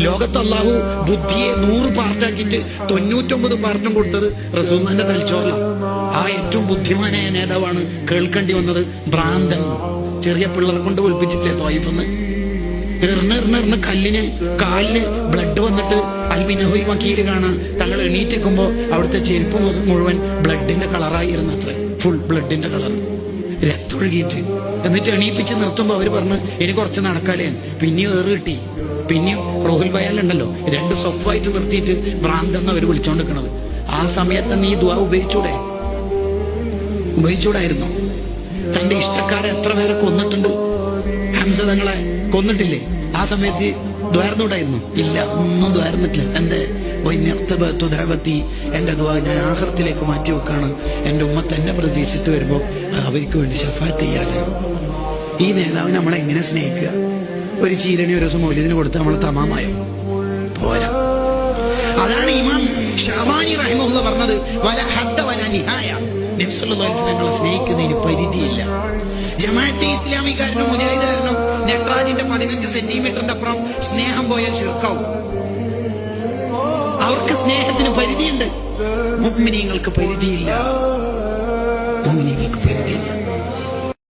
ലോകത്ത് അള്ളാഹു ബുദ്ധിയെ 100 പാർട്ടാക്കിയിട്ട് 99 പാർട്ടും കൊടുത്തത് റസൂലുള്ളാഹിന്റെ തലച്ചോറിലാണ്. ആ ഏറ്റവും ബുദ്ധിമാനായ നേതാവാണ് കേൾക്കേണ്ടി വന്നത് ഭ്രാന്തൻ. ചെറിയ പിള്ളേരെ കൊണ്ട് വിളിപ്പിച്ചിട്ടില്ലേ ത്വായിഫെന്ന്? എറിഞ്ഞെറിഞ്ഞെറിഞ്ഞ് കല്ലിന് കാലിന് ബ്ലഡ് വന്നിട്ട് അൽമിനഹുൽ വക്കീല് കാണാൻ തങ്ങൾ എണീറ്റിക്കുമ്പോ അവിടുത്തെ ചെരുപ്പ് മുഴുവൻ ബ്ലഡിന്റെ കളറായിരുന്നു. അത്ര ഫുൾ ബ്ലഡിന്റെ കളർ, രക്തൊഴുകിയിട്ട്. എന്നിട്ട് എണീപ്പിച്ച് നിർത്തുമ്പോ അവര് പറഞ്ഞു ഇനി കുറച്ച് നടക്കാലേ. പിന്നെയും ഏറ് കിട്ടി. പിന്നെയും റോഹിൽ ബയാലുണ്ടല്ലോ 2 സൊഫായിട്ട് നിർത്തിയിട്ട് ഭ്രാന്തെന്ന് അവർ വിളിച്ചോണ്ടിരിക്കണത്. ആ സമയത്ത് നീ ദുആ ഉപയോഗിച്ചൂടായിരുന്നു? തന്റെ ഇഷ്ടക്കാരെ എത്ര പേരെ കൊന്നിട്ടുണ്ട്. ഹംസ തങ്ങളെ കൊന്നിട്ടില്ലേ? ആ സമയത്ത് ദ്വാരന്നൂടായിരുന്നു? ഇല്ല, ഒന്നും ദ്വാരന്നിട്ടില്ല. എന്റെ എന്റെ ദുആ ഞാൻ ആഖിറത്തിലേക്ക് മാറ്റി വെക്കാണ്. എന്റെ ഉമ്മത്ത് എന്നെ പ്രതീക്ഷിച്ചിട്ട് വരുമ്പോ അവർക്ക് വേണ്ടി ശഫാഅത്ത് ചെയ്യാറ്. ഈ നേതാവ് നമ്മളെ എങ്ങനെ സ്നേഹിക്കുക? ഒരു ചീരണി ഒരു ദിവസം മൗലിദിന് കൊടുത്ത് നമ്മളെ തമാമായോ? പോരാ. അതാണ് ഇമാം ഷഅബാനി റഹിമഹുള്ള പറഞ്ഞത്, വല ഹദ്ദ വല നിഹായ. നബി സല്ലല്ലാഹു അലൈഹി വസല്ലം ഞങ്ങളെ സ്നേഹിക്കുന്നതിന് പരിധിയില്ല. ജമാഅത്തെ ഇസ്ലാമിക്കാരനും മുജാഹിദുകാരനും നെട്രാജിന്റെ 15 സെന്റിമീറ്ററിന്റെ അപ്പുറം സ്നേഹം പോയാൽ ശിർക്കാവും. അവർക്ക് സ്നേഹത്തിന് പരിധിയുണ്ട്. മുഅ്മിനീങ്ങൾക്ക് പരിധിയില്ല.